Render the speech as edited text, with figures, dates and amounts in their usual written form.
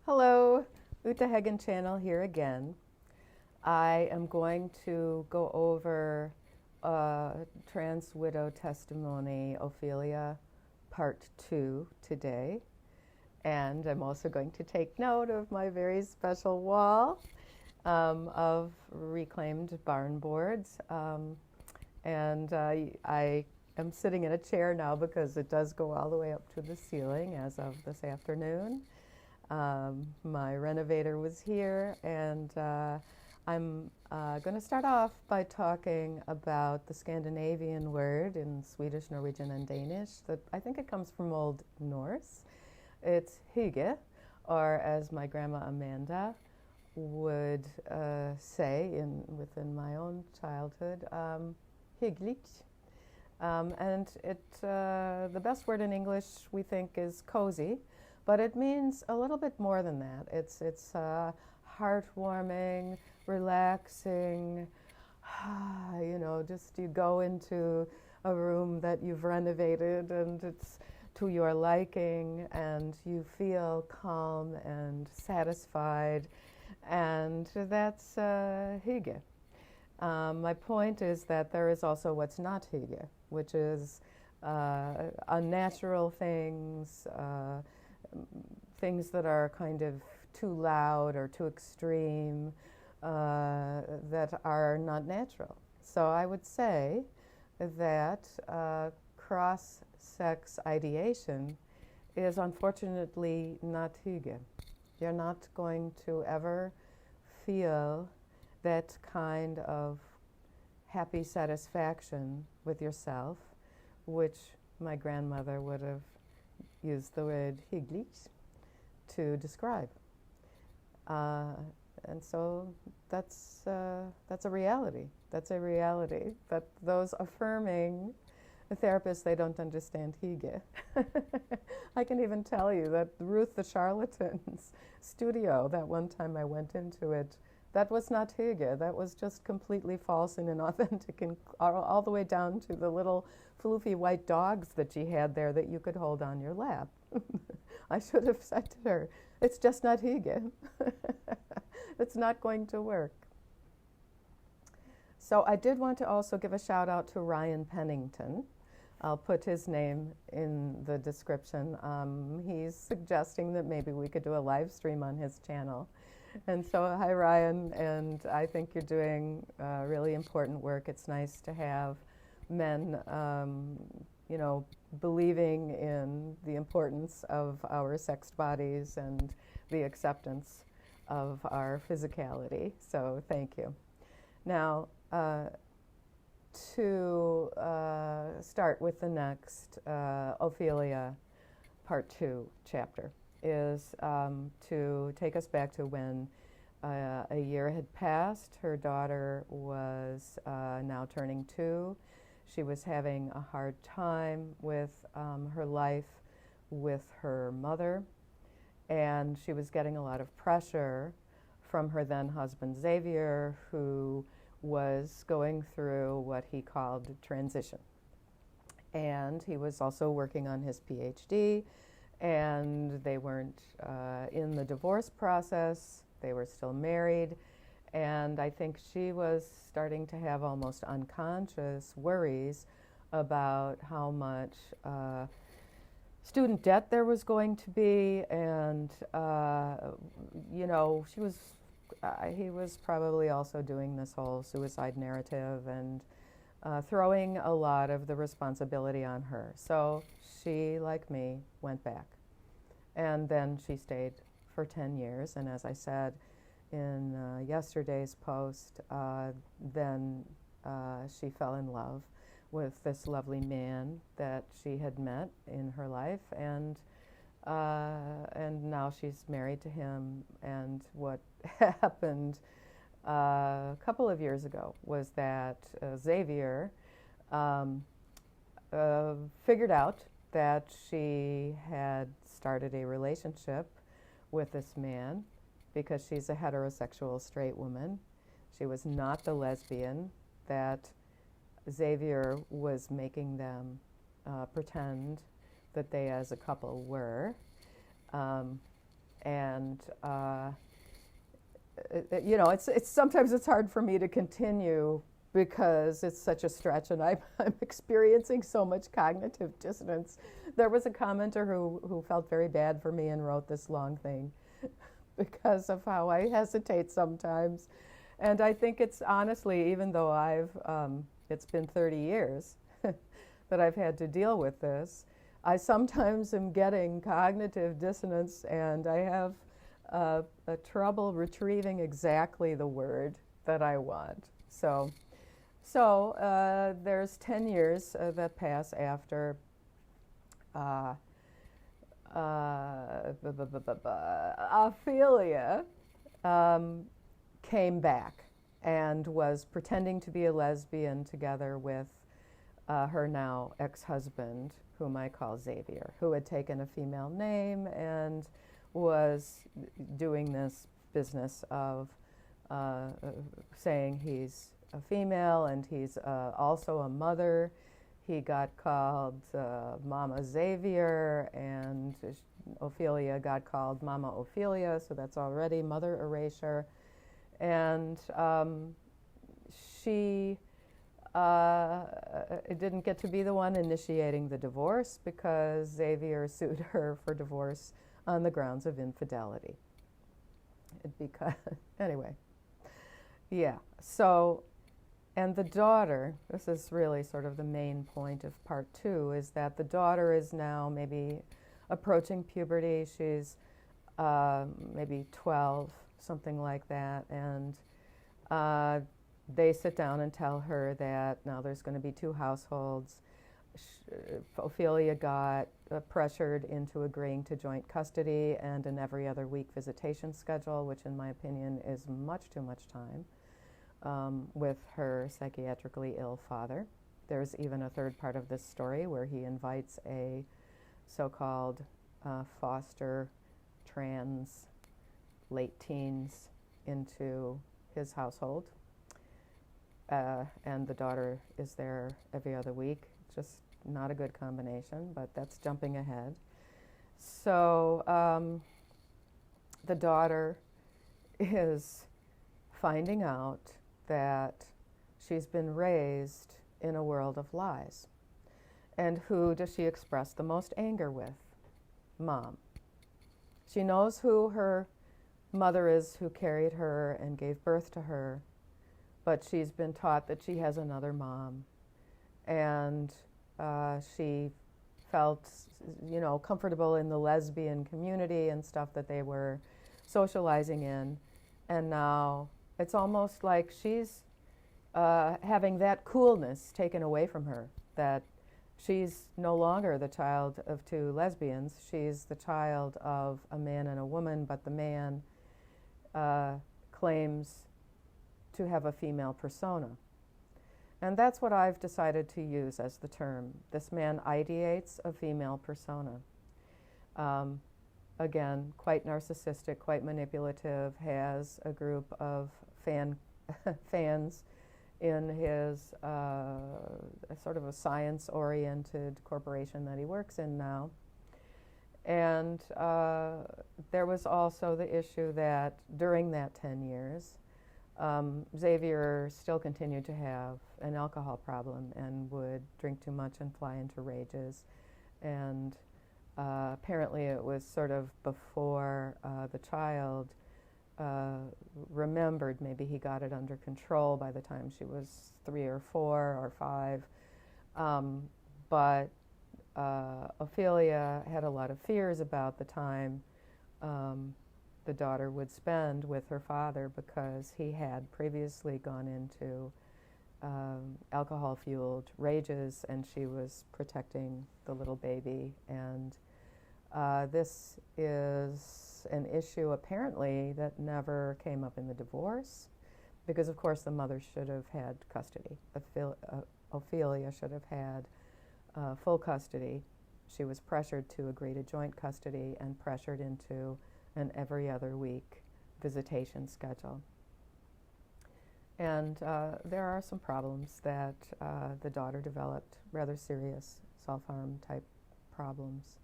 Hello, Uta Hagen channel here again. I am going to go over Trans Widow Testimony Ophelia Part 2 today. And I'm also going to take note of my very special wall of reclaimed barn boards. I am sitting in a chair now because it does go all the way up to the ceiling as of this afternoon. My renovator was here, and I'm going to start off by talking about the Scandinavian word in Swedish, Norwegian, and Danish that I think it comes from Old Norse. It's hygge, or as my grandma Amanda would say within my own childhood, huglikt. And the best word in English we think is cozy. But it means a little bit more than that. It's heartwarming, relaxing. Just you go into a room that you've renovated and it's to your liking, and you feel calm and satisfied, and that's hygge. My point is that there is also what's not hygge, which is unnatural things. Things that are kind of too loud or too extreme that are not natural. So I would say that cross-sex ideation is unfortunately not hygge. You're not going to ever feel that kind of happy satisfaction with yourself, which my grandmother would have used the word huglikt to describe. And so that's a reality. That's a reality. That those affirming therapists, they don't understand hygge. I can even tell you that Ruth the Charlatan's studio, that one time I went into it, that was not hygge. That was just completely false and inauthentic, and all the way down to the little floofy white dogs that she had there that you could hold on your lap. I should have said to her, it's just not hygge. It's not going to work. So I did want to also give a shout out to Ryan Pennington. I'll put his name in the description. He's suggesting that maybe we could do a live stream on his channel. And so, hi Ryan, and I think you're doing really important work. It's nice to have men, believing in the importance of our sexed bodies and the acceptance of our physicality. So thank you. Now, to start with the next Ophelia Part 2 chapter is to take us back to when a year had passed. Her daughter was now turning 2. She was having a hard time with her life with her mother, and she was getting a lot of pressure from her then husband Xavier, who was going through what he called transition. And he was also working on his PhD, and they weren't in the divorce process. They were still married. And I think she was starting to have almost unconscious worries about how much student debt there was going to be. And, he was probably also doing this whole suicide narrative and throwing a lot of the responsibility on her. So she, like me, went back. And then she stayed for 10 years. And as I said in yesterday's post, then she fell in love with this lovely man that she had met in her life, and now she's married to him. And what happened a couple of years ago was that Xavier figured out that she had started a relationship with this man because she's a heterosexual straight woman. She was not the lesbian that Xavier was making them pretend that they as a couple were. And you know, it's sometimes it's hard for me to continue because it's such a stretch, and I'm experiencing so much cognitive dissonance. There was a commenter who felt very bad for me and wrote this long thing because of how I hesitate sometimes. And I think it's honestly, even though it's been 30 years that I've had to deal with this, I sometimes am getting cognitive dissonance, and I have a trouble retrieving exactly the word that I want. So there's 10 years that pass after Ophelia came back and was pretending to be a lesbian together with her now ex-husband, whom I call Xavier, who had taken a female name and was doing this business of saying he's a female and he's also a mother. He got called Mama Xavier, and Ophelia got called Mama Ophelia, so that's already mother erasure. And she didn't get to be the one initiating the divorce because Xavier sued her for divorce on the grounds of infidelity. Anyway, yeah. So, and the daughter, this is really sort of the main point of part 2, is that the daughter is now maybe approaching puberty. She's maybe 12, something like that, and they sit down and tell her that now there's going to be 2 households. Ophelia got pressured into agreeing to joint custody and an every other week visitation schedule, which in my opinion is much too much time, with her psychiatrically ill father. There's even a third part of this story where he invites a so-called foster trans late teens into his household, and the daughter is there every other week. Just not a good combination, but that's jumping ahead. So the daughter is finding out that she's been raised in a world of lies. And who does she express the most anger with? Mom. She knows who her mother is, who carried her and gave birth to her, but she's been taught that she has another mom. And she felt, you know, comfortable in the lesbian community and stuff that they were socializing in. And now it's almost like she's having that coolness taken away from her, that she's no longer the child of 2 lesbians. She's the child of a man and a woman, but the man claims to have a female persona. And that's what I've decided to use as the term. This man ideates a female persona. Again, quite narcissistic, quite manipulative, has a group of fans in his sort of a science-oriented corporation that he works in now. And there was also the issue that during that 10 years, Xavier still continued to have an alcohol problem and would drink too much and fly into rages. And apparently it was sort of before the child remembered, maybe he got it under control by the time she was 3 or 4 or 5. But Ophelia had a lot of fears about the time the daughter would spend with her father, because he had previously gone into alcohol-fueled rages, and she was protecting the little baby. And this is an issue apparently that never came up in the divorce, because of course the mother should have had custody. Ophelia should have had full custody. She was pressured to agree to joint custody and pressured into an every other week visitation schedule. And there are some problems that the daughter developed, rather serious self-harm type problems.